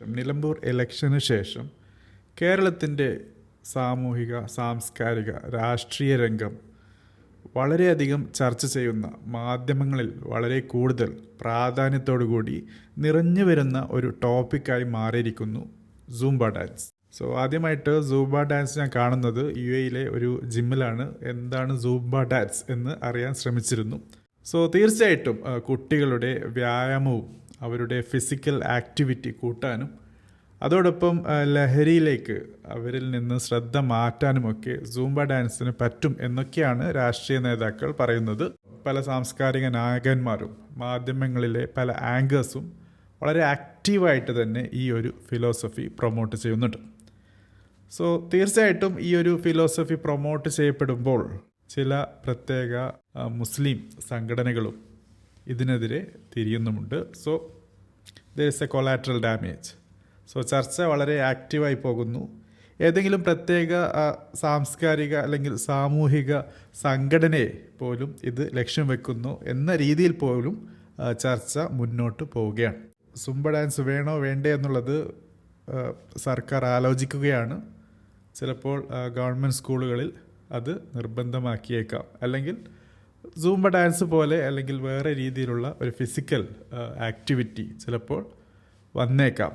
നിലമ്പൂർ ഇലക്ഷന് ശേഷം കേരളത്തിൻ്റെ സാമൂഹിക, സാംസ്കാരിക, രാഷ്ട്രീയ രംഗം വളരെയധികം ചർച്ച ചെയ്യുന്ന, മാധ്യമങ്ങളിൽ വളരെ കൂടുതൽ പ്രാധാന്യത്തോടുകൂടി നിറഞ്ഞു വരുന്ന ഒരു ടോപ്പിക്കായി മാറിയിരിക്കുന്നു സൂംബ ഡാൻസ്. ആദ്യമായിട്ട് സൂംബ ഡാൻസ് ഞാൻ കാണുന്നത് UAE ഒരു ജിമ്മിലാണ്. എന്താണ് സൂംബ ഡാൻസ് എന്ന് അറിയാൻ ശ്രമിച്ചിരുന്നു. തീർച്ചയായിട്ടും കുട്ടികളുടെ വ്യായാമവും അവരുടെ ഫിസിക്കൽ ആക്ടിവിറ്റി കൂട്ടാനും അതോടൊപ്പം ലഹരിയിലേക്ക് അവരിൽ നിന്ന് ശ്രദ്ധ മാറ്റാനുമൊക്കെ സൂംബ ഡാൻസിന് പറ്റും എന്നൊക്കെയാണ് രാഷ്ട്രീയ നേതാക്കൾ പറയുന്നത്. പല സാംസ്കാരിക നായകന്മാരും മാധ്യമങ്ങളിലെ പല ആങ്കേഴ്സും വളരെ ആക്റ്റീവായിട്ട് തന്നെ ഈ ഒരു ഫിലോസഫി പ്രൊമോട്ട് ചെയ്യുന്നുണ്ട്. തീർച്ചയായിട്ടും ഈ ഒരു ഫിലോസഫി പ്രൊമോട്ട് ചെയ്യപ്പെടുമ്പോൾ ചില പ്രത്യേക മുസ്ലിം സംഘടനകളും ഇതിനെതിരെ തിരിയുന്നുമുണ്ട്. there is a collateral damage. ചർച്ച വളരെ ആക്റ്റീവായി പോകുന്നു. ഏതെങ്കിലും പ്രത്യേക സാംസ്കാരിക അല്ലെങ്കിൽ സാമൂഹിക സംഘടനയെ പോലും ഇത് ലക്ഷ്യം വെക്കുന്നു എന്ന രീതിയിൽ പോലും ചർച്ച മുന്നോട്ട് പോവുകയാണ്. സൂംബ ഡാൻസ് വേണോ വേണ്ടേ എന്നുള്ളത് സർക്കാർ ആലോചിക്കുകയാണ്. ചിലപ്പോൾ ഗവൺമെൻറ് സ്കൂളുകളിൽ അത് നിർബന്ധമാക്കിയേക്കാം. അല്ലെങ്കിൽ സൂംബ ഡാൻസ് പോലെ അല്ലെങ്കിൽ വേറെ രീതിയിലുള്ള ഒരു ഫിസിക്കൽ ആക്ടിവിറ്റി ചിലപ്പോൾ വന്നേക്കാം.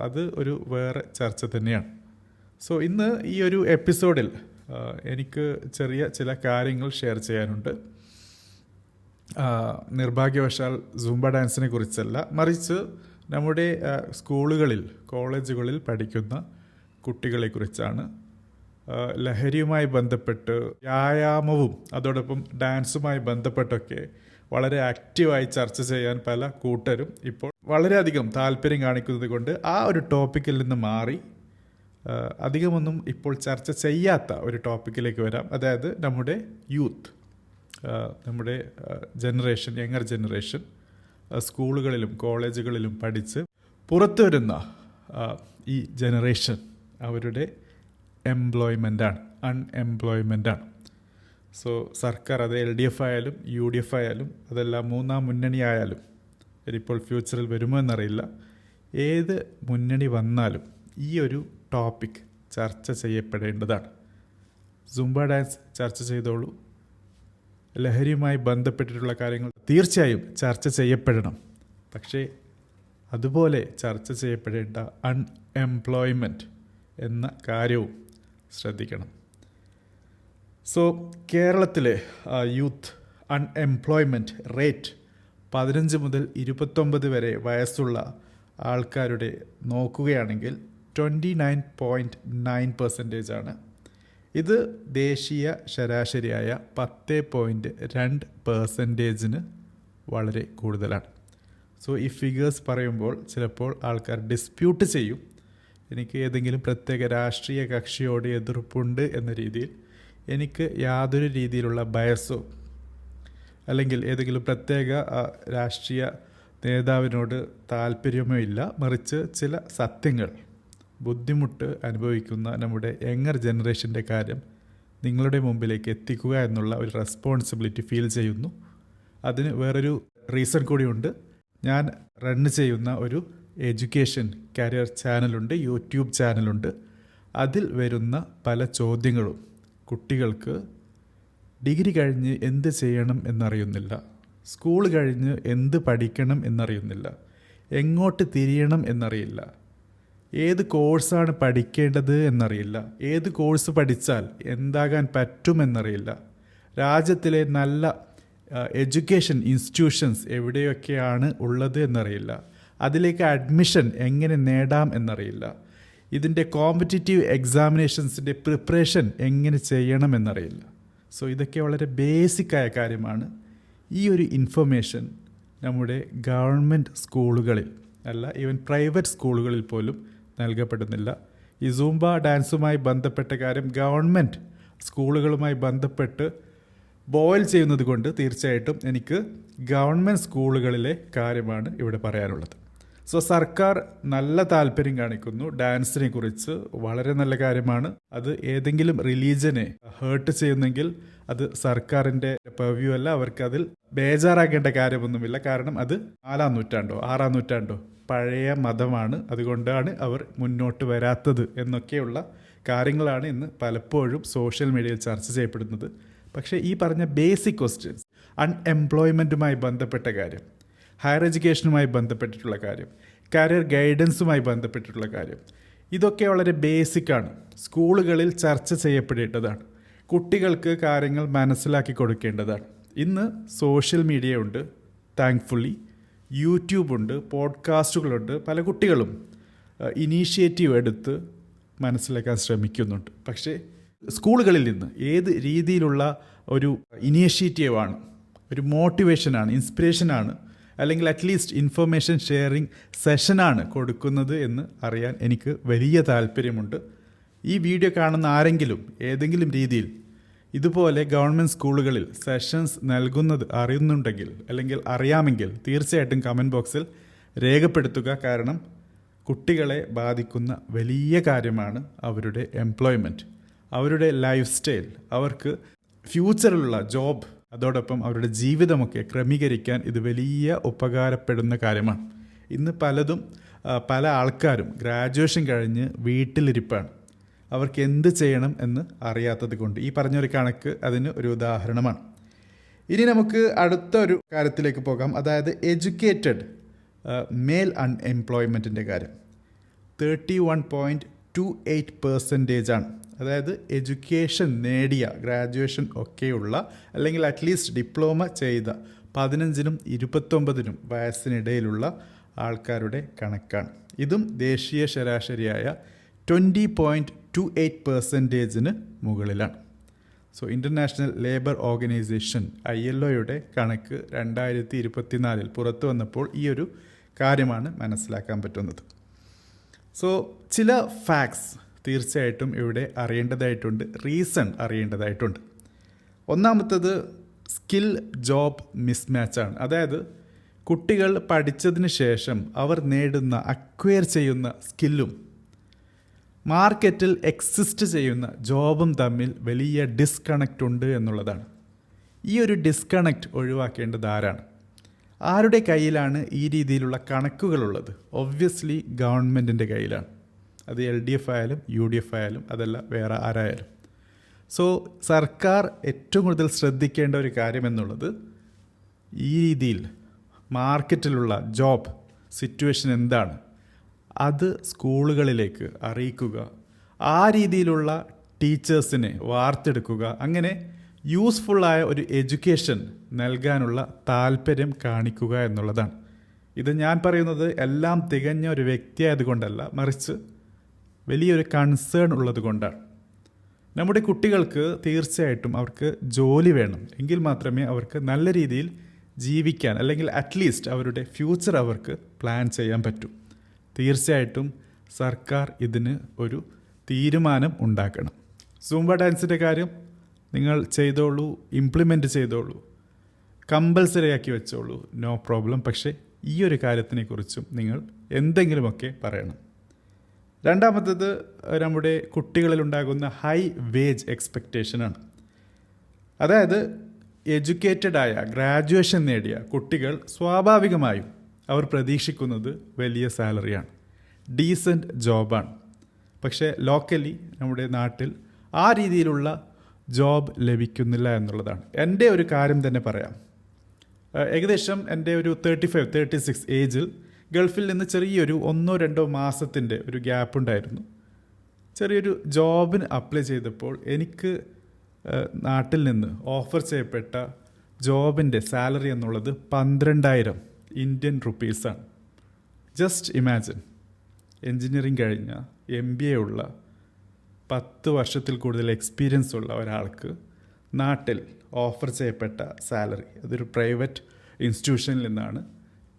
അത് ഒരു വേറെ ചർച്ച തന്നെയാണ്. ഇന്ന് ഈ ഒരു എപ്പിസോഡിൽ എനിക്ക് ചെറിയ ചില കാര്യങ്ങൾ ഷെയർ ചെയ്യാനുണ്ട്. നിർഭാഗ്യവശാൽ സൂംബ ഡാൻസിനെ കുറിച്ചല്ല, മറിച്ച് നമ്മുടെ സ്കൂളുകളിൽ, കോളേജുകളിൽ പഠിക്കുന്ന കുട്ടികളെക്കുറിച്ചാണ്. ലഹരിയുമായി ബന്ധപ്പെട്ട്, വ്യായാമവും അതോടൊപ്പം ഡാൻസുമായി ബന്ധപ്പെട്ടൊക്കെ വളരെ ആക്റ്റീവായി ചർച്ച ചെയ്യാൻ പല കൂട്ടരും ഇപ്പോൾ വളരെയധികം താല്പര്യം കാണിക്കുന്നത് കൊണ്ട് ആ ഒരു ടോപ്പിക്കിൽ നിന്ന് മാറി അധികമൊന്നും ഇപ്പോൾ ചർച്ച ചെയ്യാത്ത ഒരു ടോപ്പിക്കിലേക്ക് വരാം. അതായത് നമ്മുടെ യൂത്ത്, നമ്മുടെ ജനറേഷൻ, യങ്ങർ ജനറേഷൻ സ്കൂളുകളിലും കോളേജുകളിലും പഠിച്ച് പുറത്തു വരുന്ന ഈ ജനറേഷൻ അവരുടെ എംപ്ലോയ്മെൻ്റാണ്, അൺഎംപ്ലോയ്മെൻ്റാണ്. സർക്കാർ അത് LDF ആയാലും UDF ആയാലും അതെല്ലാം മൂന്നാം മുന്നണി ആയാലും, ഇനിയിപ്പോൾ ഫ്യൂച്ചറിൽ വരുമോ എന്നറിയില്ല, ഏത് മുന്നണി വന്നാലും ഈ ഒരു ടോപ്പിക് ചർച്ച ചെയ്യപ്പെടേണ്ടതാണ്. സൂംബ ഡാൻസ് ചർച്ച ചെയ്തോളൂ. ലഹരിയുമായി ബന്ധപ്പെട്ടിട്ടുള്ള കാര്യങ്ങൾ തീർച്ചയായും ചർച്ച ചെയ്യപ്പെടണം. പക്ഷേ അതുപോലെ ചർച്ച ചെയ്യപ്പെടേണ്ട അൺഎംപ്ലോയ്മെൻറ്റ് എന്ന കാര്യവും ശ്രദ്ധിക്കണം. കേരളത്തിലെ യൂത്ത് അൺഎംപ്ലോയ്മെൻറ്റ് റേറ്റ് 15 മുതൽ 29 വരെ വയസ്സുള്ള ആൾക്കാരുടെ നോക്കുകയാണെങ്കിൽ 29.9% ഇത് ദേശീയ ശരാശരിയായ 10.2% വളരെ കൂടുതലാണ്. ഈ ഫിഗേഴ്സ് പറയുമ്പോൾ ചിലപ്പോൾ ആൾക്കാർ ഡിസ്പ്യൂട്ട് ചെയ്യും. എനിക്ക് ഏതെങ്കിലും പ്രത്യേക രാഷ്ട്രീയ കക്ഷിയോട് എതിർപ്പുണ്ട് എന്ന രീതിയിൽ എനിക്ക് യാതൊരു രീതിയിലുള്ള ബയസോ അല്ലെങ്കിൽ ഏതെങ്കിലും പ്രത്യേക രാഷ്ട്രീയ നേതാവിനോട് താല്പര്യമോ ഇല്ല. മറിച്ച് ചില സത്യങ്ങൾ, ബുദ്ധിമുട്ട് അനുഭവിക്കുന്ന നമ്മുടെ യങ്ങർ ജനറേഷൻ്റെ കാര്യം നിങ്ങളുടെ മുമ്പിലേക്ക് എത്തിക്കുക എന്നുള്ള ഒരു റെസ്പോൺസിബിലിറ്റി ഫീൽ ചെയ്യുന്നു. അതിന് വേറൊരു റീസൺ കൂടിയുണ്ട്. ഞാൻ റൺ ചെയ്യുന്ന ഒരു എഡ്യൂക്കേഷൻ കരിയർ ചാനലുണ്ട്, യൂട്യൂബ് ചാനലുണ്ട്. അതിൽ വരുന്ന പല ചോദ്യങ്ങളും കുട്ടികൾക്ക് ഡിഗ്രി കഴിഞ്ഞ് എന്ത് ചെയ്യണം എന്നറിയുന്നില്ല, സ്കൂൾ കഴിഞ്ഞ് എന്ത് പഠിക്കണം എന്നറിയുന്നില്ല, എങ്ങോട്ട് തിരിയണം എന്നറിയില്ല, ഏത് കോഴ്സാണ് പഠിക്കേണ്ടത് എന്നറിയില്ല, ഏത് കോഴ്സ് പഠിച്ചാൽ എന്താകാൻ പറ്റുമെന്നറിയില്ല, രാജ്യത്തിലെ നല്ല എഡ്യൂക്കേഷൻ ഇൻസ്റ്റിറ്റ്യൂഷൻസ് എവിടെയൊക്കെയാണ് ഉള്ളത് എന്നറിയില്ല, അതിലേക്ക് അഡ്മിഷൻ എങ്ങനെ നേടാം എന്നറിയില്ല, ഇതിൻ്റെ കോമ്പറ്റിറ്റീവ് എക്സാമിനേഷൻസിൻ്റെ പ്രിപ്പറേഷൻ എങ്ങനെ ചെയ്യണമെന്നറിയില്ല. ഇതൊക്കെ വളരെ ബേസിക്കായ കാര്യമാണ്. ഈ ഒരു ഇൻഫർമേഷൻ നമ്മുടെ ഗവൺമെൻറ് സ്കൂളുകളിൽ അല്ല, ഈവൻ പ്രൈവറ്റ് സ്കൂളുകളിൽ പോലും നൽകപ്പെടുന്നില്ല. ഈ സൂംബ ഡാൻസുമായി ബന്ധപ്പെട്ട കാര്യം ഗവൺമെൻറ് സ്കൂളുകളുമായി ബന്ധപ്പെട്ട് ബോയിൽ ചെയ്യുന്നത് കൊണ്ട് തീർച്ചയായിട്ടും എനിക്ക് ഗവൺമെൻറ് സ്കൂളുകളിലെ കാര്യമാണ് ഇവിടെ പറയാനുള്ളത്. സോ സർക്കാർ നല്ല താല്പര്യം കാണിക്കുന്നു ഡാൻസിനെ കുറിച്ച്. വളരെ നല്ല കാര്യമാണ്. അത് ഏതെങ്കിലും റിലീജിയനെ ഹേർട്ട് ചെയ്യുന്നെങ്കിൽ അത് സർക്കാരിൻ്റെ പെർവ്യൂ അല്ല. അവർക്ക് അതിൽ ബേജാറാക്കേണ്ട കാര്യമൊന്നുമില്ല. കാരണം അത് 4-ാം നൂറ്റാണ്ടോ 6-ാം നൂറ്റാണ്ടോ പഴയ മതമാണ്. അതുകൊണ്ടാണ് അവർ മുന്നോട്ട് വരാത്തത് എന്നൊക്കെയുള്ള കാര്യങ്ങളാണ് ഇന്ന് പലപ്പോഴും സോഷ്യൽ മീഡിയയിൽ ചർച്ച ചെയ്യപ്പെടുന്നത്. പക്ഷേ ഈ പറഞ്ഞ ബേസിക് ക്വസ്റ്റ്യൻസ്, അൺഎംപ്ലോയ്മെൻറ്റുമായി ബന്ധപ്പെട്ട കാര്യം, ഹയർ എഡ്യൂക്കേഷനുമായി ബന്ധപ്പെട്ടിട്ടുള്ള കാര്യം, കരിയർ ഗൈഡൻസുമായി ബന്ധപ്പെട്ടിട്ടുള്ള കാര്യം, ഇതൊക്കെ വളരെ ബേസിക്കാണ്. സ്കൂളുകളിൽ ചർച്ച ചെയ്യപ്പെടേണ്ടതാണ്. കുട്ടികൾക്ക് കാര്യങ്ങൾ മനസ്സിലാക്കി കൊടുക്കേണ്ടതാണ്. ഇന്ന് സോഷ്യൽ മീഡിയ ഉണ്ട്, താങ്ക്ഫുള്ളി യൂട്യൂബുണ്ട്, പോഡ്കാസ്റ്റുകളുണ്ട്. പല കുട്ടികളും ഇനീഷ്യേറ്റീവ് എടുത്ത് മനസ്സിലാക്കാൻ ശ്രമിക്കുന്നുണ്ട്. പക്ഷേ സ്കൂളുകളിൽ നിന്ന് ഏത് രീതിയിലുള്ള ഒരു ഇനീഷ്യേറ്റീവാണ്, ഒരു മോട്ടിവേഷനാണ്, ഇൻസ്പിറേഷനാണ്, അല്ലെങ്കിൽ അറ്റ്ലീസ്റ്റ് ഇൻഫർമേഷൻ ഷെയറിംഗ് സെഷനാണ് കൊടുക്കുന്നത് എന്ന് അറിയാൻ എനിക്ക് വലിയ താല്പര്യമുണ്ട്. ഈ വീഡിയോ കാണുന്ന ആരെങ്കിലും ഏതെങ്കിലും രീതിയിൽ ഇതുപോലെ ഗവൺമെൻറ് സ്കൂളുകളിൽ സെഷൻസ് നൽകുന്നത് അറിയുന്നുണ്ടെങ്കിൽ അല്ലെങ്കിൽ അറിയാമെങ്കിൽ തീർച്ചയായിട്ടും കമൻറ്റ് ബോക്സിൽ രേഖപ്പെടുത്തുക. കാരണം കുട്ടികളെ ബാധിക്കുന്ന വലിയ കാര്യമാണ് അവരുടെ എംപ്ലോയ്മെൻറ്റ്, അവരുടെ ലൈഫ് സ്റ്റൈൽ, അവർക്ക് ഫ്യൂച്ചറിലുള്ള ജോബ്, അതോടൊപ്പം അവരുടെ ജീവിതമൊക്കെ ക്രമീകരിക്കാൻ ഇത് വലിയ ഉപകാരപ്പെടുന്ന കാര്യമാണ്. ഇന്ന് പല ആൾക്കാരും ഗ്രാജുവേഷൻ കഴിഞ്ഞ് വീട്ടിലിരിപ്പാണ്. അവർക്ക് എന്ത് ചെയ്യണം എന്ന് അറിയാത്തത് കൊണ്ട്. ഈ പറഞ്ഞൊരു കണക്ക് അതിന് ഒരു ഉദാഹരണമാണ്. ഇനി നമുക്ക് അടുത്ത ഒരു കാര്യത്തിലേക്ക് പോകാം. അതായത് എഡ്യൂക്കേറ്റഡ് മെയിൽ അൺഎംപ്ലോയ്മെൻറ്റിൻ്റെ കാര്യം 31.28% ആണ്. അതായത് എഡ്യൂക്കേഷൻ നേടിയ, ഗ്രാജുവേഷൻ ഒക്കെയുള്ള, അല്ലെങ്കിൽ അറ്റ്ലീസ്റ്റ് ഡിപ്ലോമ ചെയ്ത 15-നും 29-നും വയസ്സിനിടയിലുള്ള ആൾക്കാരുടെ കണക്കാണ്. ഇതും ദേശീയ ശരാശരിയായ 20.28%-ന് മുകളിലാണ്. സോ ഇൻ്റർനാഷണൽ ലേബർ ഓർഗനൈസേഷൻ ILOയുടെ കണക്ക് 2024 പുറത്തു വന്നപ്പോൾ ഈ ഒരു കാര്യമാണ് മനസ്സിലാക്കാൻ പറ്റുന്നത്. സോ ചില ഫാക്ട്സ് തീർച്ചയായിട്ടും ഇവിടെ അറിയേണ്ടതായിട്ടുണ്ട്, റീസൺ അറിയേണ്ടതായിട്ടുണ്ട്. ഒന്നാമത്തത് സ്കിൽ ജോബ് മിസ്മാച്ചാണ്. അതായത് കുട്ടികൾ പഠിച്ചതിന് ശേഷം അവർ നേടുന്ന, അക്വയർ ചെയ്യുന്ന സ്കില്ലും മാർക്കറ്റിൽ എക്സിസ്റ്റ് ചെയ്യുന്ന ജോബും തമ്മിൽ വലിയ ഡിസ്കണക്റ്റ് ഉണ്ട് എന്നുള്ളതാണ്. ഈ ഒരു ഡിസ്കണക്റ്റ് ഒഴിവാക്കേണ്ടത് ആരാണ്? ആരുടെ കയ്യിലാണ് ഈ രീതിയിലുള്ള കണക്കുകളുള്ളത്? ഒബ്വിയസ്ലി ഗവൺമെൻറ്റിൻ്റെ കയ്യിലാണ്. അത് LDF ആയാലും UDF ആയാലും അതല്ല വേറെ ആരായാലും. സോ സർക്കാർ ഏറ്റവും കൂടുതൽ ശ്രദ്ധിക്കേണ്ട ഒരു കാര്യം എന്നുള്ളത് ഈ രീതിയിൽ മാർക്കറ്റിലുള്ള ജോബ് സിറ്റുവേഷൻ എന്താണ് അത് സ്കൂളുകളിലേക്ക് അറിയിക്കുക, ആ രീതിയിലുള്ള ടീച്ചേഴ്സിനെ വാർത്തെടുക്കുക, അങ്ങനെ യൂസ്ഫുള്ളായ ഒരു എഡ്യൂക്കേഷൻ നൽകാനുള്ള താല്പര്യം കാണിക്കുക എന്നുള്ളതാണ്. ഇത് ഞാൻ പറയുന്നത് എല്ലാം തികഞ്ഞ ഒരു വ്യക്തിയായതുകൊണ്ടല്ല, മറിച്ച് വലിയൊരു കൺസേൺ ഉള്ളത് കൊണ്ടാണ്. നമ്മുടെ കുട്ടികൾക്ക് തീർച്ചയായിട്ടും അവർക്ക് ജോലി വേണം, എങ്കിൽ മാത്രമേ അവർക്ക് നല്ല രീതിയിൽ ജീവിക്കാൻ, അല്ലെങ്കിൽ അറ്റ്ലീസ്റ്റ് അവരുടെ ഫ്യൂച്ചർ അവർക്ക് പ്ലാൻ ചെയ്യാൻ പറ്റൂ. തീർച്ചയായിട്ടും സർക്കാർ ഇതിന് ഒരു തീരുമാനം ഉണ്ടാക്കണം. സൂംബ ഡാൻസിൻ്റെ കാര്യം നിങ്ങൾ ചെയ്തോളൂ, ഇംപ്ലിമെൻറ്റ് ചെയ്തോളൂ, കമ്പൽസറി ആക്കി വെച്ചോളൂ, നോ പ്രോബ്ലം. പക്ഷേ ഈ ഒരു കാര്യത്തിനെക്കുറിച്ചും നിങ്ങൾ എന്തെങ്കിലുമൊക്കെ പറയണം. രണ്ടാമത്തത് നമ്മുടെ കുട്ടികളിലുണ്ടാകുന്ന ഹൈ വേജ് എക്സ്പെക്റ്റേഷനാണ്. അതായത് എഡ്യൂക്കേറ്റഡായ, ഗ്രാജുവേഷൻ നേടിയ കുട്ടികൾ സ്വാഭാവികമായും അവർ പ്രതീക്ഷിക്കുന്നത് വലിയ സാലറിയാണ്, ഡീസൻറ്റ് ജോബാണ്. പക്ഷേ ലോക്കലി നമ്മുടെ നാട്ടിൽ ആ രീതിയിലുള്ള ജോബ് ലഭിക്കുന്നില്ല എന്നുള്ളതാണ്. എൻ്റെ ഒരു കാര്യം തന്നെ പറയാം. ഏകദേശം എൻ്റെ ഒരു 35-36 ഏജിൽ ഗൾഫിൽ നിന്ന് ചെറിയൊരു 1-2 മാസത്തിൻ്റെ ഒരു ഗ്യാപ്പ് ഉണ്ടായിരുന്നു. ചെറിയൊരു ജോബിന് അപ്ലൈ ചെയ്തപ്പോൾ എനിക്ക് നാട്ടിൽ നിന്ന് ഓഫർ ചെയ്യപ്പെട്ട ജോബിൻ്റെ സാലറി എന്നുള്ളത് 12,000 ഇന്ത്യൻ റുപ്പീസാണ്. ജസ്റ്റ് ഇമാജിൻ, എൻജിനീയറിംഗ് കഴിഞ്ഞ MBA ഉള്ള 10 വർഷത്തിൽ കൂടുതൽ എക്സ്പീരിയൻസ് ഉള്ള ഒരാൾക്ക് നാട്ടിൽ ഓഫർ ചെയ്യപ്പെട്ട സാലറി, അതൊരു പ്രൈവറ്റ് ഇൻസ്റ്റിറ്റ്യൂഷനിൽ നിന്നാണ്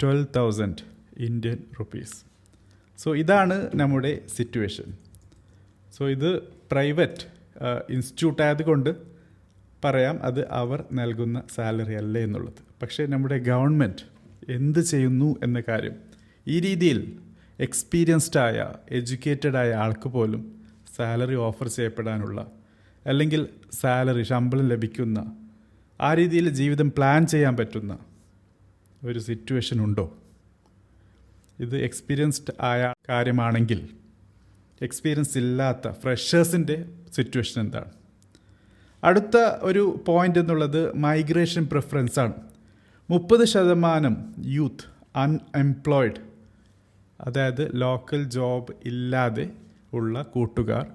12,000 ഇന്ത്യൻ റുപ്പീസ്. സോ ഇതാണ് നമ്മുടെ സിറ്റുവേഷൻ. സോ ഇത് പ്രൈവറ്റ് ഇൻസ്റ്റിറ്റ്യൂട്ട് ആയതുകൊണ്ട് പറയാം അത് അവർ നൽകുന്ന സാലറി അല്ല എന്നുള്ളത്. പക്ഷേ നമ്മുടെ ഗവൺമെൻറ് എന്ത് ചെയ്യുന്നു എന്ന കാര്യം ഈ രീതിയിൽ എക്സ്പീരിയൻസ്ഡ് ആയ എഡ്യൂക്കേറ്റഡ് ആയ ആൾക്ക് പോലും സാലറി ഓഫർ ചെയ്യപ്പെടാനുള്ള, അല്ലെങ്കിൽ സാലറി ശമ്പളം ലഭിക്കുന്ന, ആ രീതിയിൽ ജീവിതം പ്ലാൻ ചെയ്യാൻ പറ്റുന്ന ഒരു സിറ്റുവേഷൻ ഉണ്ടോ? ഇത് എക്സ്പീരിയൻസ്ഡ് ആയ കാര്യമാണെങ്കിൽ എക്സ്പീരിയൻസ് ഇല്ലാത്ത ഫ്രഷേഴ്സിൻ്റെ സിറ്റുവേഷൻ എന്താണ്? അടുത്ത ഒരു പോയിൻ്റ് എന്നുള്ളത് മൈഗ്രേഷൻ പ്രിഫറൻസാണ്. 30% യൂത്ത് അൺഎംപ്ലോയിഡ്, അതായത് ലോക്കൽ ജോബ് ഇല്ലാതെ ഉള്ള കൂട്ടുകാർ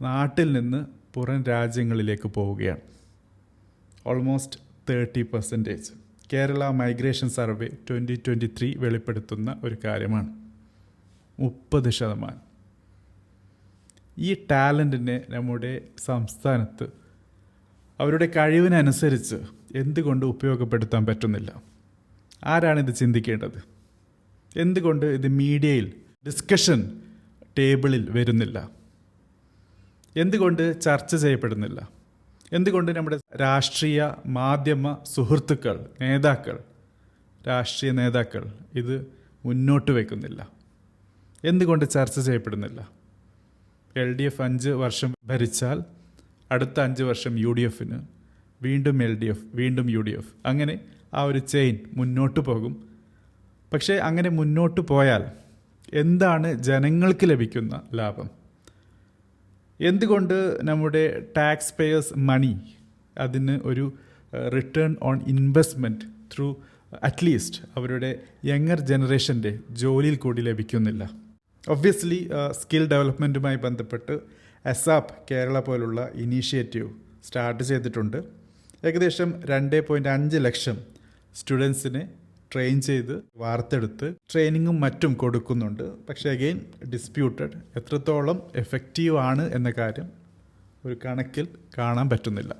നാട്ടിൽ നിന്ന് പുറം രാജ്യങ്ങളിലേക്ക് പോവുകയാണ്. ഓൾമോസ്റ്റ് 30%. കേരള മൈഗ്രേഷൻ സർവേ 2023 വെളിപ്പെടുത്തുന്ന ഒരു കാര്യമാണ്. 30%. ഈ ടാലൻറ്റിനെ നമ്മുടെ സംസ്ഥാനത്ത് അവരുടെ കഴിവിനനുസരിച്ച് എന്തുകൊണ്ട് ഉപയോഗപ്പെടുത്താൻ പറ്റുന്നില്ല? ആരാണിത് ചിന്തിക്കേണ്ടത്? എന്തുകൊണ്ട് ഇത് മീഡിയയിൽ ഡിസ്കഷൻ ടേബിളിൽ വരുന്നില്ല? എന്തുകൊണ്ട് ചർച്ച ചെയ്യപ്പെടുന്നില്ല? എന്തുകൊണ്ട് നമ്മുടെ രാഷ്ട്രീയ മാധ്യമ സുഹൃത്തുക്കൾ, രാഷ്ട്രീയ നേതാക്കൾ ഇത് മുന്നോട്ട് വയ്ക്കുന്നില്ല? എന്തുകൊണ്ട് ചർച്ച ചെയ്യപ്പെടുന്നില്ല? LDF 5 വർഷം ഭരിച്ചാൽ അടുത്ത 5 വർഷം UDF, വീണ്ടും LDF, വീണ്ടും UDF, അങ്ങനെ ആ ഒരു ചെയിൻ മുന്നോട്ട് പോകും. പക്ഷേ അങ്ങനെ മുന്നോട്ട് പോയാൽ എന്താണ് ജനങ്ങൾക്ക് ലഭിക്കുന്ന ലാഭം? എന്തുകൊണ്ട് നമ്മുടെ ടാക്സ് പേയേഴ്സ് മണി അതിന് ഒരു return on investment through at least അവരുടെ യങ്ങർ ജനറേഷൻ്റെ ജോലിയിൽ കൂടി ലഭിക്കുന്നില്ല? ഒബ്വിയസ്ലി സ്കിൽ ഡെവലപ്മെൻറ്റുമായി ബന്ധപ്പെട്ട് ASAP കേരള പോലുള്ള ഇനീഷ്യേറ്റീവ് സ്റ്റാർട്ട് ചെയ്തിട്ടുണ്ട്. ഏകദേശം 2.5 ലക്ഷം സ്റ്റുഡൻസിനെ ട്രെയിൻ ചെയ്ത് വാർത്തെടുത്ത് ട്രെയിനിങ്ങും മറ്റും കൊടുക്കുന്നുണ്ട്. പക്ഷേ അഗെയിൻ ഡിസ്പ്യൂട്ടഡ്. എത്രത്തോളം എഫക്റ്റീവ് ആണ് എന്ന കാര്യം ഒരു കണക്കിൽ കാണാൻ പറ്റുന്നില്ല.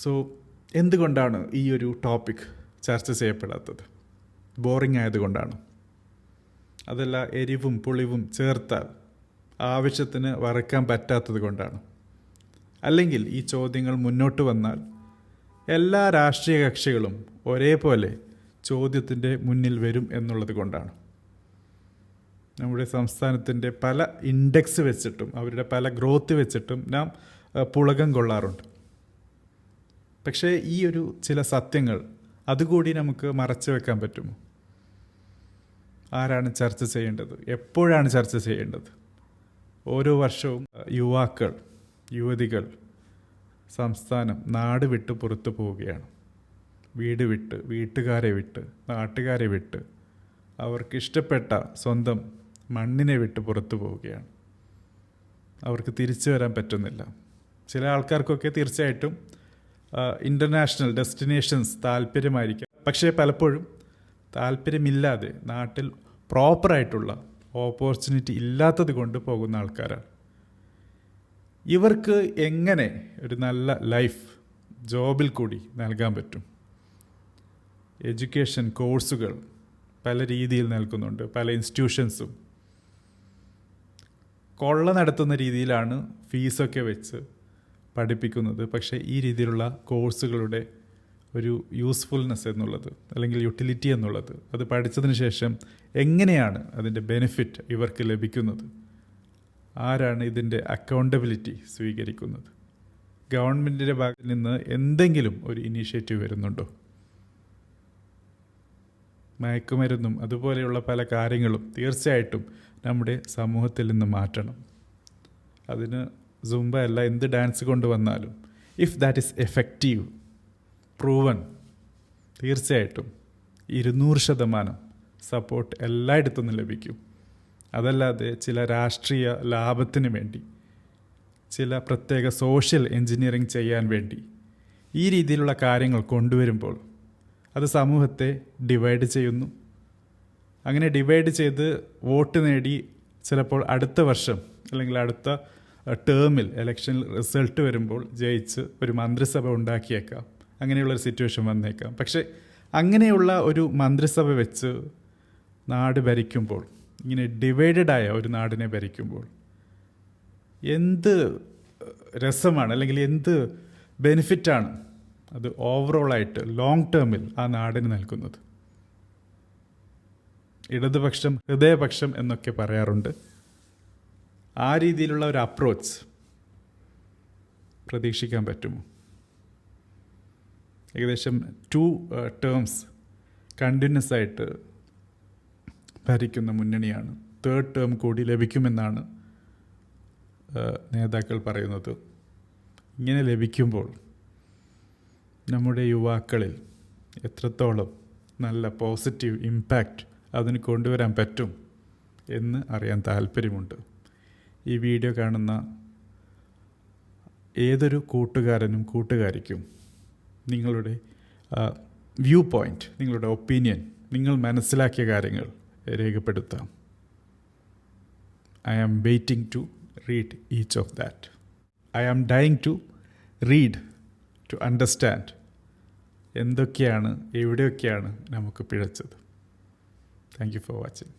സോ എന്തുകൊണ്ടാണ് ഈ ഒരു ടോപ്പിക് ചർച്ച ചെയ്യപ്പെടാത്തത്? ബോറിംഗ് ആയതുകൊണ്ടാണ്? അതല്ല എരിവും പുളിവും ചേർത്താൽ ആവശ്യത്തിന് വറക്കാൻ പറ്റാത്തത് കൊണ്ടാണ്? അല്ലെങ്കിൽ ഈ ചോദ്യങ്ങൾ മുന്നോട്ട് വന്നാൽ എല്ലാ രാഷ്ട്രീയ കക്ഷികളും ഒരേപോലെ ചോദ്യത്തിൻ്റെ മുന്നിൽ വരും എന്നുള്ളത് കൊണ്ടാണ്? നമ്മുടെ സംസ്ഥാനത്തിൻ്റെ പല ഇൻഡെക്സ് വെച്ചിട്ടും അവരുടെ പല ഗ്രോത്ത് വെച്ചിട്ടും നാം പുളകം കൊള്ളാറുണ്ട്. പക്ഷേ ഈ ഒരു ചില സത്യങ്ങൾ അതുകൂടി നമുക്ക് മറച്ചു വെക്കാൻ പറ്റുമോ? ആരാണ് ചർച്ച ചെയ്യേണ്ടത്? എപ്പോഴാണ് ചർച്ച ചെയ്യേണ്ടത്? ഓരോ വർഷവും യുവാക്കൾ, യുവതികൾ സംസ്ഥാനം, നാട് വിട്ട് പുറത്തു പോവുകയാണ്. വീട് വിട്ട്, വീട്ടുകാരെ വിട്ട്, നാട്ടുകാരെ വിട്ട്, അവർക്കിഷ്ടപ്പെട്ട സ്വന്തം മണ്ണിനെ വിട്ട് പുറത്തു പോവുകയാണ്. അവർക്ക് തിരിച്ചു വരാൻ പറ്റുന്നില്ല. ചില ആൾക്കാർക്കൊക്കെ തീർച്ചയായിട്ടും ഇൻ്റർനാഷണൽ ഡെസ്റ്റിനേഷൻസ് താല്പര്യമായിരിക്കാം. പക്ഷേ പലപ്പോഴും താല്പര്യമില്ലാതെ നാട്ടിൽ പ്രോപ്പറായിട്ടുള്ള ഓപ്പർച്യൂണിറ്റി ഇല്ലാത്തത് കൊണ്ട് പോകുന്ന ആൾക്കാരാണ്. ഇവർക്ക് എങ്ങനെ ഒരു നല്ല ലൈഫ് ജോബിൽ കൂടി നൽകാൻ പറ്റും? എഡ്യൂക്കേഷൻ കോഴ്സുകൾ പല രീതിയിൽ നൽകുന്നുണ്ട്. പല ഇൻസ്റ്റിറ്റ്യൂഷൻസും കൊള്ള നടത്തുന്ന രീതിയിലാണ് ഫീസൊക്കെ വെച്ച് പഠിപ്പിക്കുന്നത്. പക്ഷേ ഈ രീതിയിലുള്ള കോഴ്സുകളുടെ ഒരു യൂസ്ഫുൾനെസ് എന്നുള്ളത്, അല്ലെങ്കിൽ യൂട്ടിലിറ്റി എന്നുള്ളത്, അത് പഠിച്ചതിന് ശേഷം എങ്ങനെയാണ് അതിൻ്റെ ബെനിഫിറ്റ് ഇവർക്ക് ലഭിക്കുന്നത്? ആരാണ് ഇതിൻ്റെ അക്കൗണ്ടബിലിറ്റി സ്വീകരിക്കുന്നത്? ഗവൺമെൻറ്റിൻ്റെ ഭാഗത്ത് നിന്ന് എന്തെങ്കിലും ഒരു ഇനീഷ്യേറ്റീവ് വരുന്നുണ്ടോ? മയക്കുമരുന്നും അതുപോലെയുള്ള പല കാര്യങ്ങളും തീർച്ചയായിട്ടും നമ്മുടെ സമൂഹത്തിൽ നിന്ന് മാറ്റണം. അതിന് സുംബ അല്ല, എന്ത് ഡാൻസ് കൊണ്ടുവന്നാലും if that is effective, proven, തീർച്ചയായിട്ടും 200% സപ്പോർട്ട് എല്ലായിടത്തു നിന്നും ലഭിക്കും. അതല്ലാതെ ചില രാഷ്ട്രീയ ലാഭത്തിന് വേണ്ടി, ചില പ്രത്യേക സോഷ്യൽ എൻജിനീയറിംഗ് ചെയ്യാൻ വേണ്ടി ഈ രീതിയിലുള്ള കാര്യങ്ങൾ കൊണ്ടുവരുമ്പോൾ അത് സമൂഹത്തെ ഡിവൈഡ് ചെയ്യുന്നു. അങ്ങനെ ഡിവൈഡ് ചെയ്ത് വോട്ട് നേടി ചിലപ്പോൾ അടുത്ത വർഷം അല്ലെങ്കിൽ അടുത്ത ടേമിൽ ഇലക്ഷനിൽ റിസൾട്ട് വരുമ്പോൾ ജയിച്ച് ഒരു മന്ത്രിസഭ ഉണ്ടാക്കിയേക്കാം. അങ്ങനെയുള്ളൊരു സിറ്റുവേഷൻ വന്നേക്കാം. പക്ഷേ അങ്ങനെയുള്ള ഒരു മന്ത്രിസഭ വെച്ച് നാട് ഭരിക്കുമ്പോൾ, ഇങ്ങനെ ഡിവൈഡഡായ ഒരു നാടിനെ ഭരിക്കുമ്പോൾ എന്ത് രസമാണ്, അല്ലെങ്കിൽ എന്ത് ബെനിഫിറ്റാണ് അത് ഓവറോളായിട്ട് ലോങ് ടേമിൽ ആ നാടിന് നൽകുന്നത്? ഇടതുപക്ഷം ഹൃദയപക്ഷം എന്നൊക്കെ പറയാറുണ്ട്. ആ രീതിയിലുള്ള ഒരു അപ്രോച്ച് പ്രതീക്ഷിക്കാൻ പറ്റുമോ? ഏകദേശം 2 ടേംസ് കണ്ടിന്യൂസ് ആയിട്ട് ഭരിക്കുന്ന മുന്നണിയാണ്. 3rd ടേം കൂടി ലഭിക്കുമെന്നാണ് നേതാക്കൾ പറയുന്നത്. ഇങ്ങനെ ലഭിക്കുമ്പോൾ നമ്മുടെ യുവാക്കളിൽ എത്രത്തോളം നല്ല പോസിറ്റീവ് ഇമ്പാക്റ്റ് അതിന് കൊണ്ടുവരാൻ പറ്റും എന്ന് അറിയാൻ താല്പര്യമുണ്ട്. ഈ വീഡിയോ കാണുന്ന ഏതൊരു കൂട്ടുകാരനും കൂട്ടുകാരിക്കും നിങ്ങളുടെ വ്യൂ പോയിൻ്റ്, നിങ്ങളുടെ ഒപ്പീനിയൻ, നിങ്ങൾ മനസ്സിലാക്കിയ കാര്യങ്ങൾ രേഖപ്പെടുത്താം. I am waiting to read each of that. I am dying to read, to understand എന്തൊക്കെയാണ്, എവിടെയൊക്കെയാണ് നമുക്ക് പിഴച്ചത്. Thank you for watching.